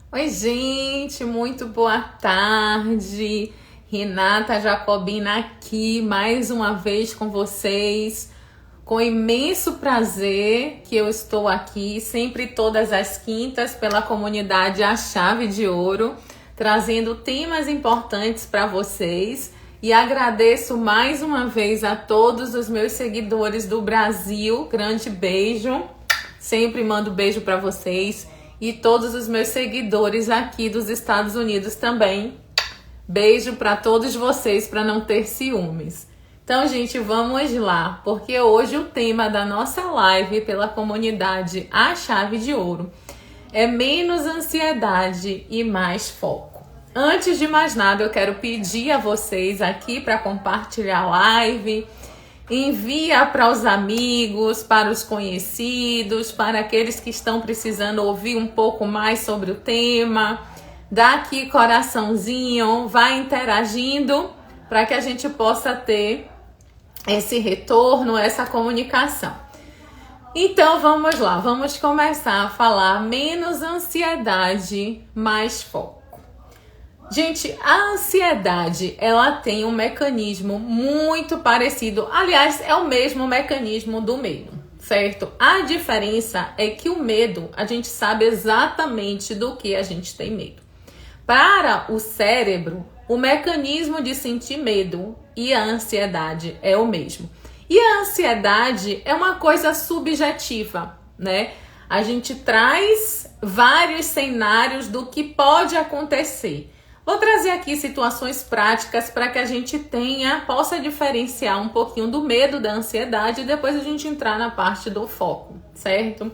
Oi, gente, muito boa tarde. Renata Jacobina aqui mais uma vez com vocês. Com imenso prazer que eu estou aqui, sempre todas as quintas, pela comunidade A Chave de Ouro, trazendo temas importantes para vocês. E agradeço mais uma vez a todos os meus seguidores do Brasil. Grande beijo. Sempre mando beijo para vocês. E todos os meus seguidores aqui dos Estados Unidos também. Beijo para todos vocês, para não ter ciúmes. Então, gente, vamos lá, porque hoje o tema da nossa live pela comunidade A Chave de Ouro é menos ansiedade e mais foco. Antes de mais nada, eu quero pedir a vocês aqui para compartilhar a live. Envia para os amigos, para os conhecidos, para aqueles que estão precisando ouvir um pouco mais sobre o tema. Dá aqui coraçãozinho, vai interagindo para que a gente possa ter esse retorno, essa comunicação. Então vamos lá, vamos começar a falar menos ansiedade, mais foco. Gente, a ansiedade, ela tem um mecanismo muito parecido, aliás, é o mesmo mecanismo do medo, certo? A diferença é que o medo, a gente sabe exatamente do que a gente tem medo. Para o cérebro, o mecanismo de sentir medo e a ansiedade é o mesmo. E a ansiedade é uma coisa subjetiva, né? A gente traz vários cenários do que pode acontecer. Vou trazer aqui situações práticas para que a gente possa diferenciar um pouquinho do medo, da ansiedade e depois a gente entrar na parte do foco, certo?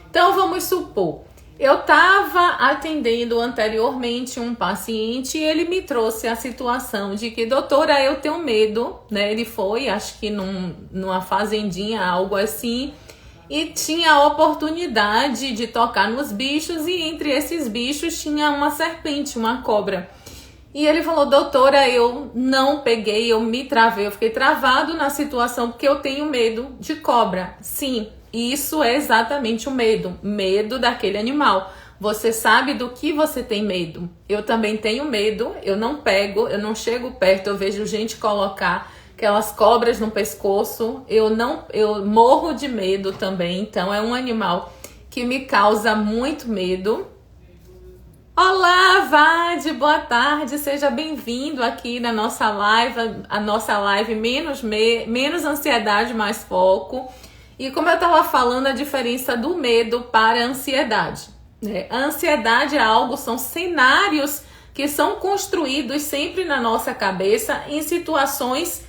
Então vamos supor, eu estava atendendo anteriormente um paciente e ele me trouxe a situação de que, doutora, eu tenho medo, né? Ele foi, acho que numa fazendinha, algo assim, e tinha a oportunidade de tocar nos bichos e entre esses bichos tinha uma serpente, uma cobra. E ele falou, doutora, eu não peguei, eu me travei, eu fiquei travado na situação porque eu tenho medo de cobra. Sim, isso é exatamente o medo daquele animal. Você sabe do que você tem medo. Eu também tenho medo, eu não pego, eu não chego perto, eu vejo gente colocar aquelas cobras no pescoço, eu morro de medo também, então é um animal que me causa muito medo. Olá, Vade, boa tarde, seja bem-vindo aqui na nossa live, a nossa live menos ansiedade, mais foco. E como eu estava falando, a diferença do medo para a ansiedade, né? A ansiedade é algo, são cenários que são construídos sempre na nossa cabeça em situações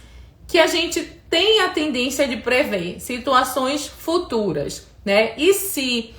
que a gente tem a tendência de prever, situações futuras, né? E se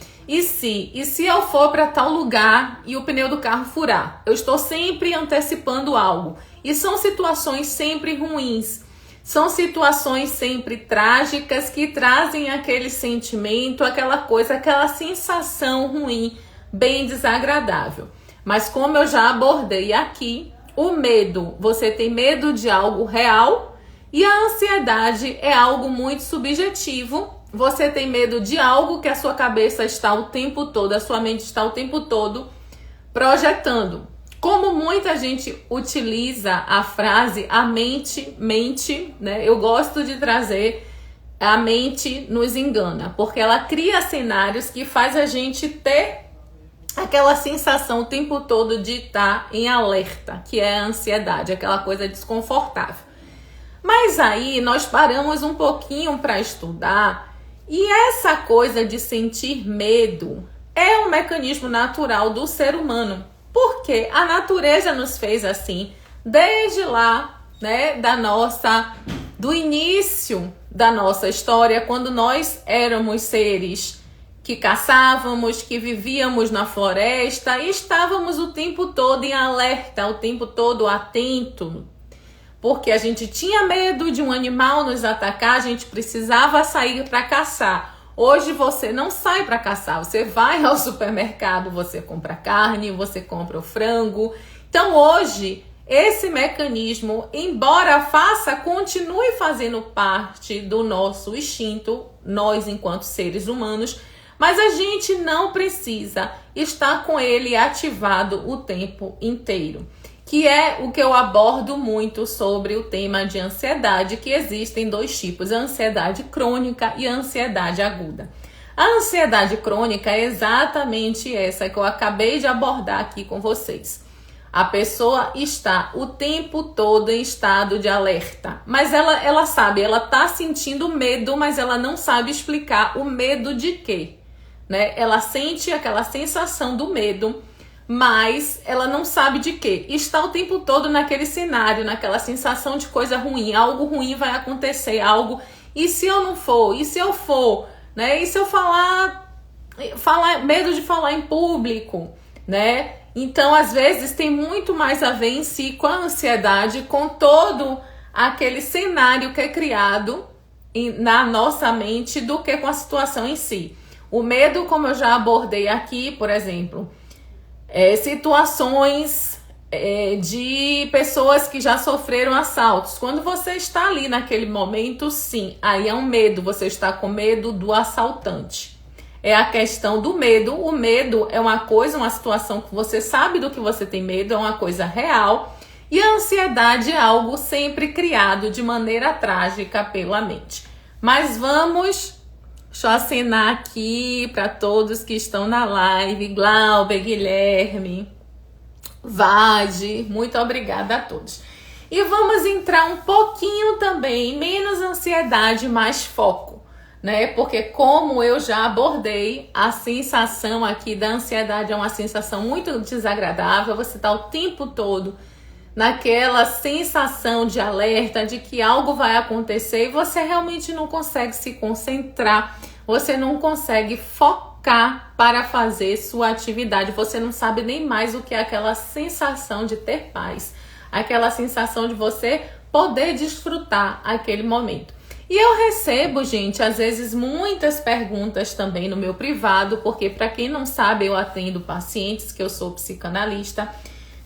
eu for para tal lugar e o pneu do carro furar? Eu estou sempre antecipando algo. E são situações sempre ruins. São situações sempre trágicas que trazem aquele sentimento, aquela coisa, aquela sensação ruim, bem desagradável. Mas como eu já abordei aqui, o medo, você tem medo de algo real e a ansiedade é algo muito subjetivo. Você tem medo de algo que a sua cabeça está o tempo todo, a sua mente está o tempo todo projetando. Como muita gente utiliza a frase a mente mente, né? Eu gosto de trazer a mente nos engana, porque ela cria cenários que faz a gente ter aquela sensação o tempo todo de estar em alerta, que é a ansiedade, aquela coisa desconfortável. Mas aí nós paramos um pouquinho para estudar. E essa coisa de sentir medo é um mecanismo natural do ser humano, porque a natureza nos fez assim, desde lá, né, do início da nossa história, quando nós éramos seres que caçávamos, que vivíamos na floresta e estávamos o tempo todo em alerta, o tempo todo atento, porque a gente tinha medo de um animal nos atacar, a gente precisava sair para caçar. Hoje você não sai para caçar, você vai ao supermercado, você compra carne, você compra o frango. Então hoje, esse mecanismo, embora continue fazendo parte do nosso instinto, nós enquanto seres humanos, Mas a gente não precisa estar com ele ativado o tempo inteiro, que é o que eu abordo muito sobre o tema de ansiedade, que existem dois tipos, a ansiedade crônica e a ansiedade aguda. A ansiedade crônica é exatamente essa que eu acabei de abordar aqui com vocês. A pessoa está o tempo todo em estado de alerta, mas ela sabe, ela está sentindo medo, mas ela não sabe explicar o medo de quê, né? Ela sente aquela sensação do medo, mas ela não sabe de quê. Está o tempo todo naquele cenário, naquela sensação de coisa ruim, algo ruim vai acontecer, algo, e se eu não for, e se eu for, né? E se eu falar medo de falar em público, né? Então, às vezes, tem muito mais a ver em si com a ansiedade, com todo aquele cenário que é criado na nossa mente do que com a situação em si. O medo, como eu já abordei aqui, por exemplo, situações de pessoas que já sofreram assaltos. Quando você está ali naquele momento, sim, aí é um medo, você está com medo do assaltante. É a questão do medo. O medo é uma coisa, uma situação que você sabe do que você tem medo, é uma coisa real. E a ansiedade é algo sempre criado de maneira trágica pela mente. Mas vamos, deixa eu acenar aqui para todos que estão na live. Glauber, Guilherme, Vade, muito obrigada a todos. E vamos entrar um pouquinho também em menos ansiedade, mais foco. Né? Porque como eu já abordei, a sensação aqui da ansiedade é uma sensação muito desagradável, você está o tempo todo naquela sensação de alerta, de que algo vai acontecer e você realmente não consegue se concentrar, você não consegue focar para fazer sua atividade, você não sabe nem mais o que é aquela sensação de ter paz, aquela sensação de você poder desfrutar aquele momento. E eu recebo, gente, às vezes muitas perguntas também no meu privado, porque para quem não sabe, eu atendo pacientes, que eu sou psicanalista.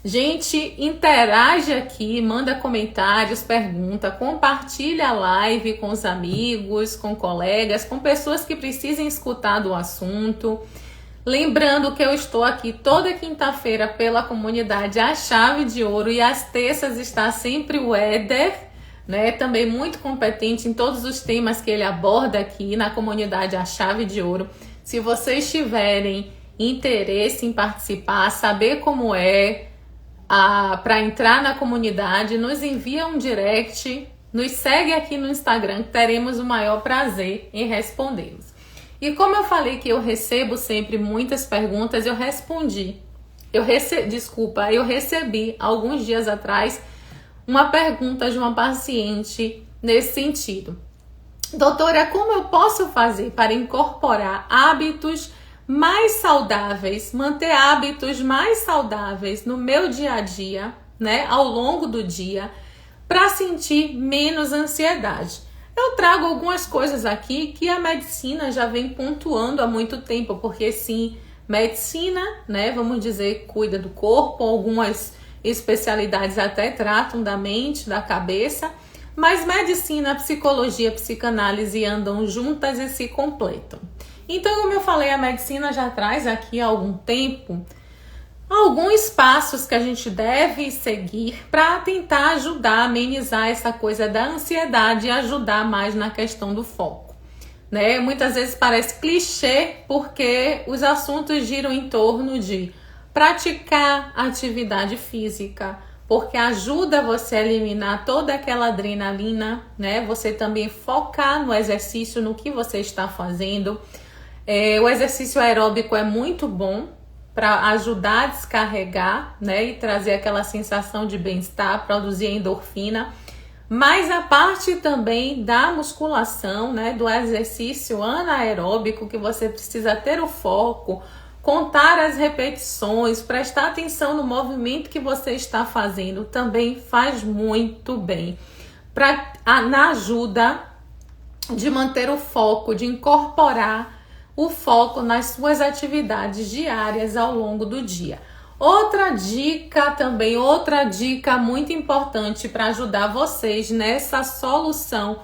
Gente, interage aqui, manda comentários, pergunta, compartilha a live com os amigos, com colegas, com pessoas que precisem escutar do assunto. Lembrando que eu estou aqui toda quinta-feira pela comunidade A Chave de Ouro e às terças está sempre o Éder, né, também muito competente em todos os temas que ele aborda aqui na comunidade A Chave de Ouro. Se vocês tiverem interesse em participar, saber como é para entrar na comunidade, nos envia um direct, nos segue aqui no Instagram, que teremos o maior prazer em respondê-los. E como eu falei que eu recebo sempre muitas perguntas, eu recebi alguns dias atrás uma pergunta de uma paciente nesse sentido. Doutora, como eu posso fazer para incorporar hábitos mais saudáveis, manter hábitos mais saudáveis no meu dia a dia, né, ao longo do dia, para sentir menos ansiedade? Eu trago algumas coisas aqui que a medicina já vem pontuando há muito tempo, porque sim, medicina, né, vamos dizer, cuida do corpo, algumas especialidades até tratam da mente, da cabeça, mas medicina, psicologia, psicanálise andam juntas e se completam. Então, como eu falei, a medicina já traz aqui há algum tempo alguns passos que a gente deve seguir para tentar ajudar a amenizar essa coisa da ansiedade e ajudar mais na questão do foco, né? Muitas vezes parece clichê porque os assuntos giram em torno de praticar atividade física, porque ajuda você a eliminar toda aquela adrenalina, né? Você também focar no exercício, no que você está fazendo. O exercício aeróbico é muito bom para ajudar a descarregar, né? E trazer aquela sensação de bem-estar, produzir endorfina. Mas a parte também da musculação, né? Do exercício anaeróbico, que você precisa ter o foco, contar as repetições, prestar atenção no movimento que você está fazendo, também faz muito bem na ajuda de manter o foco, de incorporar o foco nas suas atividades diárias ao longo do dia. Outra dica muito importante para ajudar vocês nessa solução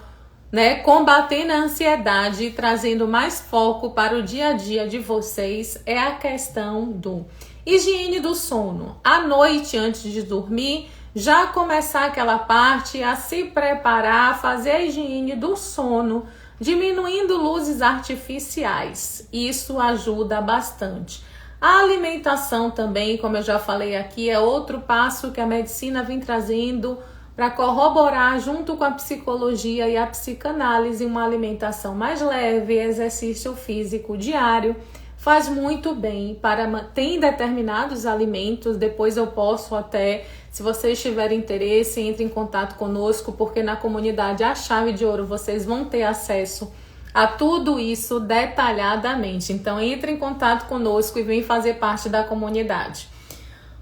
né, combatendo a ansiedade e trazendo mais foco para o dia a dia de vocês é a questão do higiene do sono. À noite, antes de dormir, já começar aquela parte a se preparar, fazer a higiene do sono, diminuindo luzes artificiais. Isso ajuda bastante. A alimentação também, como eu já falei aqui, é outro passo que a medicina vem trazendo para corroborar junto com a psicologia e a psicanálise uma alimentação mais leve, exercício físico diário, faz muito bem para tem determinados alimentos, depois eu posso até, se vocês tiverem interesse, entre em contato conosco, porque na comunidade A Chave de Ouro vocês vão ter acesso a tudo isso detalhadamente. Então entre em contato conosco e vem fazer parte da comunidade.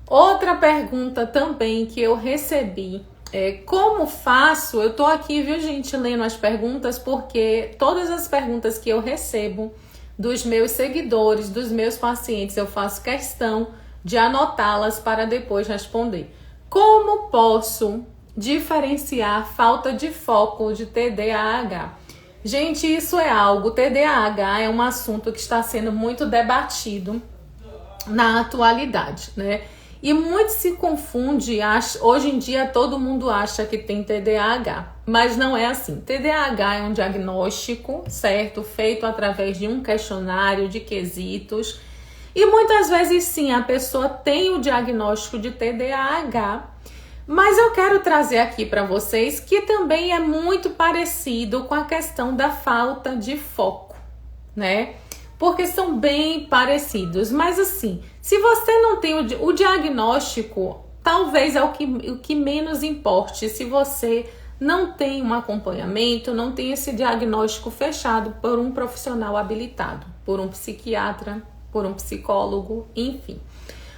Outra pergunta também que eu recebi como faço? Eu tô aqui, viu, gente, lendo as perguntas, porque todas as perguntas que eu recebo dos meus seguidores, dos meus pacientes, eu faço questão de anotá-las para depois responder. Como posso diferenciar falta de foco de TDAH? Gente, isso é algo, TDAH é um assunto que está sendo muito debatido na atualidade, né? E muito se confunde, hoje em dia todo mundo acha que tem TDAH, mas não é assim. TDAH é um diagnóstico, certo? Feito através de um questionário de quesitos. E muitas vezes sim, a pessoa tem o diagnóstico de TDAH, mas eu quero trazer aqui para vocês que também é muito parecido com a questão da falta de foco, né? Porque são bem parecidos, mas assim, se você não tem o diagnóstico, talvez é o que menos importe. Se você não tem um acompanhamento, não tem esse diagnóstico fechado por um profissional habilitado, por um psiquiatra, por um psicólogo, enfim.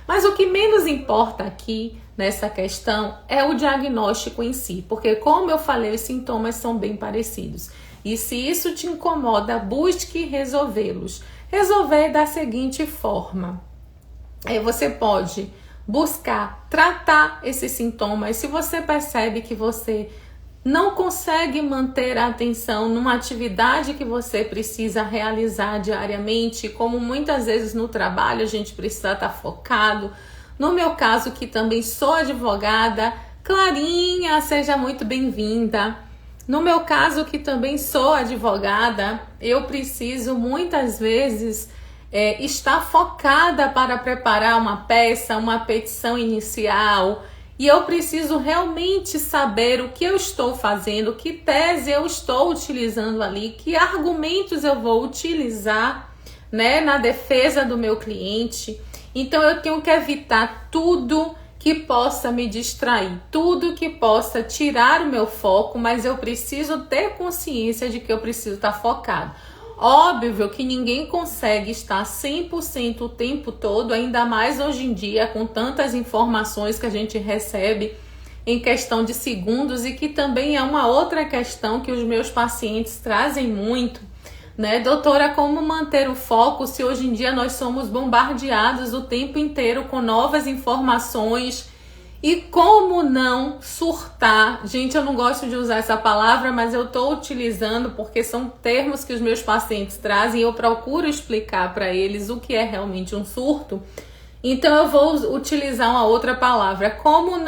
Mas o que menos importa aqui nessa questão é o diagnóstico em si, porque como eu falei, os sintomas são bem parecidos. E se isso te incomoda, busque resolvê-los. Resolver da seguinte forma. Você pode buscar tratar esses sintomas. Se você percebe que você não consegue manter a atenção numa atividade que você precisa realizar diariamente, como muitas vezes no trabalho a gente precisa estar focado. No meu caso, que também sou advogada, Clarinha, seja muito bem-vinda. No meu caso, que também sou advogada, eu preciso muitas vezes estar focada para preparar uma peça, uma petição inicial, e eu preciso realmente saber o que eu estou fazendo, que tese eu estou utilizando ali, que argumentos eu vou utilizar, né, na defesa do meu cliente. Então eu tenho que evitar tudo que possa me distrair, tudo que possa tirar o meu foco, mas eu preciso ter consciência de que eu preciso estar focado. Óbvio que ninguém consegue estar 100% o tempo todo, ainda mais hoje em dia, com tantas informações que a gente recebe em questão de segundos, e que também é uma outra questão que os meus pacientes trazem muito, né? Doutora, como manter o foco se hoje em dia nós somos bombardeados o tempo inteiro com novas informações? E como não surtar? Gente, eu não gosto de usar essa palavra, mas eu estou utilizando porque são termos que os meus pacientes trazem e eu procuro explicar para eles o que é realmente um surto. Então eu vou utilizar uma outra palavra. Como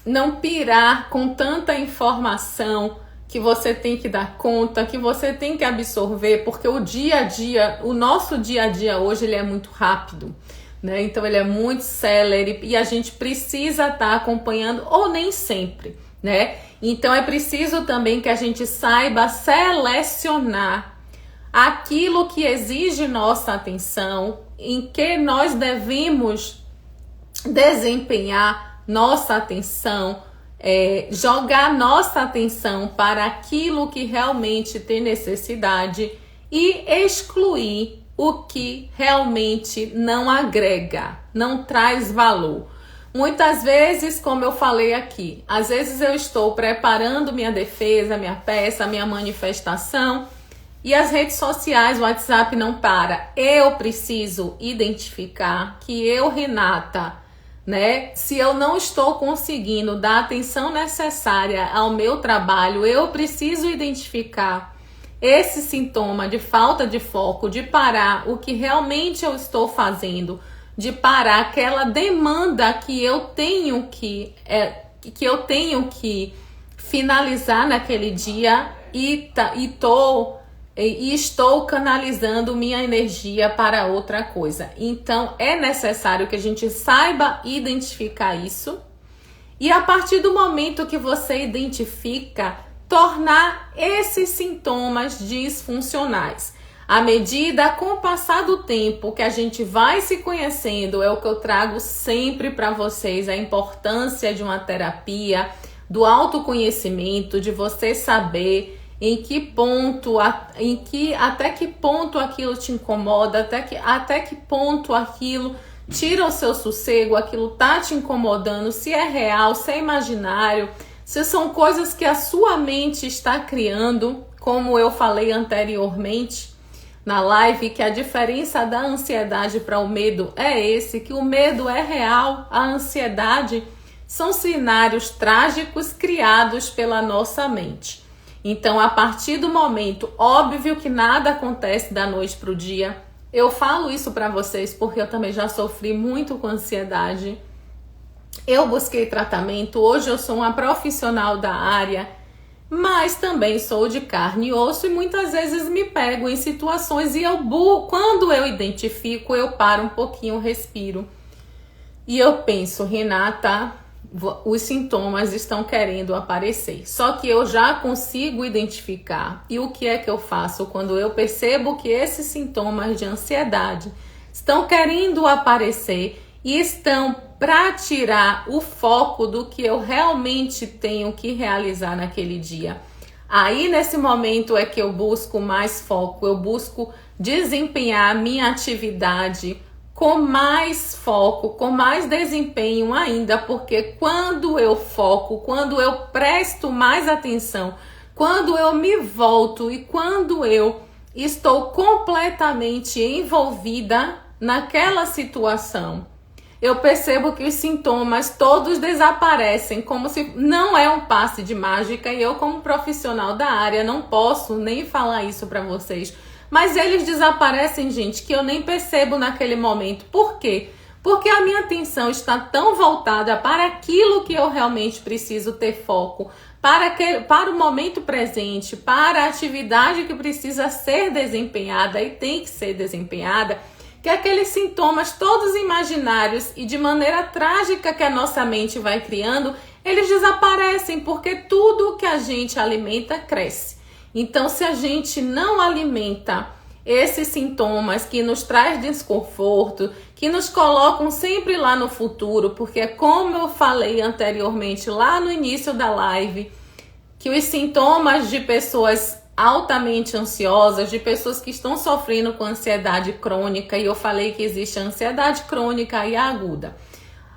não pirar com tanta informação que você tem que dar conta, que você tem que absorver, porque o dia a dia, o nosso dia a dia hoje, ele é muito rápido, né? Então ele é muito célere e a gente precisa estar acompanhando, ou nem sempre, né? Então é preciso também que a gente saiba selecionar aquilo que exige nossa atenção, em que nós devemos desempenhar nossa atenção, jogar nossa atenção para aquilo que realmente tem necessidade e excluir o que realmente não agrega, não traz valor. Muitas vezes, como eu falei aqui, às vezes eu estou preparando minha defesa, minha peça, minha manifestação e as redes sociais, o WhatsApp não para. Eu preciso identificar que eu, Renata, né? Se eu não estou conseguindo dar a atenção necessária ao meu trabalho, eu preciso identificar esse sintoma de falta de foco, de parar o que realmente eu estou fazendo, de parar aquela demanda que eu tenho que finalizar naquele dia e estou canalizando minha energia para outra coisa. Então é necessário que a gente saiba identificar isso e, a partir do momento que você identifica, tornar esses sintomas disfuncionais. À medida, com o passar do tempo, que a gente vai se conhecendo, é o que eu trago sempre para vocês, a importância de uma terapia, do autoconhecimento, de você saber até que ponto aquilo te incomoda, até que ponto aquilo tira o seu sossego, aquilo tá te incomodando, se é real, se é imaginário, se são coisas que a sua mente está criando, como eu falei anteriormente na live, que a diferença da ansiedade para o medo é esse, que o medo é real, a ansiedade são cenários trágicos criados pela nossa mente. Então, a partir do momento, óbvio que nada acontece da noite para o dia. Eu falo isso para vocês porque eu também já sofri muito com ansiedade. Eu busquei tratamento, hoje eu sou uma profissional da área, mas também sou de carne e osso e muitas vezes me pego em situações e quando eu identifico, eu paro um pouquinho, respiro. E eu penso, Renata, os sintomas estão querendo aparecer. Só que eu já consigo identificar. E o que é que eu faço quando eu percebo que esses sintomas de ansiedade estão querendo aparecer e estão para tirar o foco do que eu realmente tenho que realizar naquele dia? Aí, nesse momento, é que eu busco mais foco, eu busco desempenhar minha atividade com mais foco, com mais desempenho ainda, porque quando eu foco, quando eu presto mais atenção, quando eu me volto e quando eu estou completamente envolvida naquela situação, eu percebo que os sintomas todos desaparecem, como se não é um passe de mágica, e eu, como profissional da área, não posso nem falar isso para vocês. Mas eles desaparecem, gente, que eu nem percebo naquele momento. Por quê? Porque a minha atenção está tão voltada para aquilo que eu realmente preciso ter foco, para o momento presente, para a atividade que precisa ser desempenhada e tem que ser desempenhada, que aqueles sintomas todos imaginários e de maneira trágica que a nossa mente vai criando, eles desaparecem, porque tudo que a gente alimenta cresce. Então, se a gente não alimenta esses sintomas que nos traz desconforto, que nos colocam sempre lá no futuro, porque como eu falei anteriormente lá no início da live, que os sintomas de pessoas altamente ansiosas, de pessoas que estão sofrendo com ansiedade crônica, e eu falei que existe a ansiedade crônica e a aguda.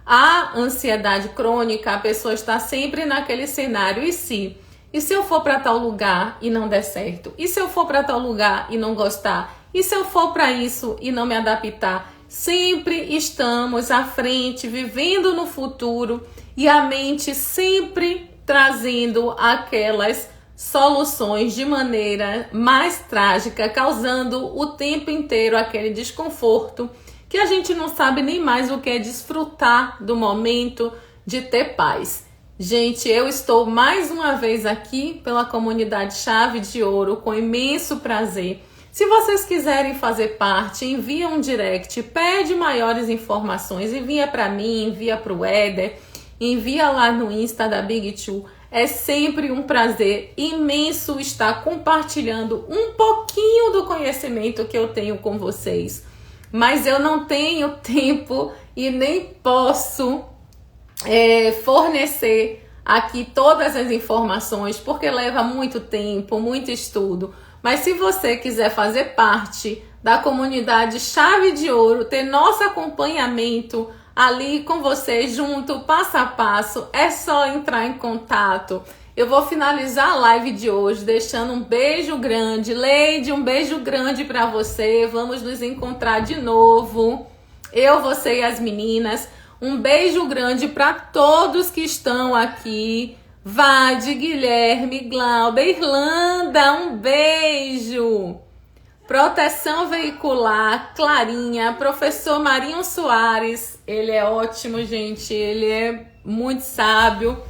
A ansiedade crônica, a pessoa está sempre naquele cenário, e se eu for para tal lugar e não der certo? E se eu for para tal lugar e não gostar? E se eu for para isso e não me adaptar? Sempre estamos à frente, vivendo no futuro, e a mente sempre trazendo aquelas soluções de maneira mais trágica, causando o tempo inteiro aquele desconforto que a gente não sabe nem mais o que é desfrutar do momento de ter paz. Gente, eu estou mais uma vez aqui pela comunidade Chave de Ouro com imenso prazer. Se vocês quiserem fazer parte, envia um direct, pede maiores informações, envia para mim, envia para o Éder, envia lá no Insta da Big Two. É sempre um prazer imenso estar compartilhando um pouquinho do conhecimento que eu tenho com vocês. Mas eu não tenho tempo e nem posso fornecer aqui todas as informações, porque leva muito tempo, muito estudo. Mas se você quiser fazer parte da comunidade Chave de Ouro, ter nosso acompanhamento ali com você junto, passo a passo, é só entrar em contato. Eu vou finalizar a live de hoje deixando um beijo grande. Leide, um beijo grande para você. Vamos nos encontrar de novo. Eu, você e as meninas. Um beijo grande para todos que estão aqui. Vade, Guilherme, Glauber, Irlanda, um beijo. Proteção veicular, Clarinha, professor Marinho Soares, ele é ótimo, gente, ele é muito sábio.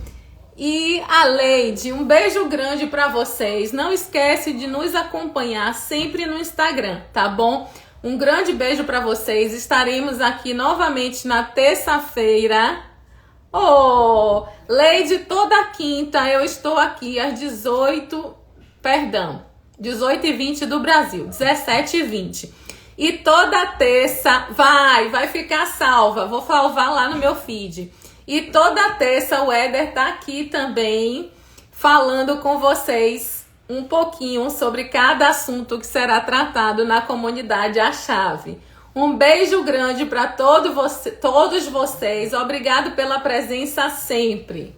E a Leide, um beijo grande para vocês. Não esquece de nos acompanhar sempre no Instagram, tá bom? Um grande beijo para vocês. Estaremos aqui novamente na terça-feira. Oh, Leide, toda quinta eu estou aqui às 18h20 do Brasil, 17h20. E toda terça vai ficar salva. Vou salvar lá no meu feed. E toda terça o Éder tá aqui também falando com vocês um pouquinho sobre cada assunto que será tratado na comunidade A Chave. Um beijo grande para todos vocês. Obrigado pela presença sempre.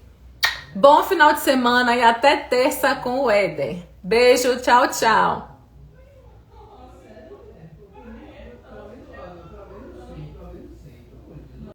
Bom final de semana e até terça com o Éder. Beijo, tchau, tchau.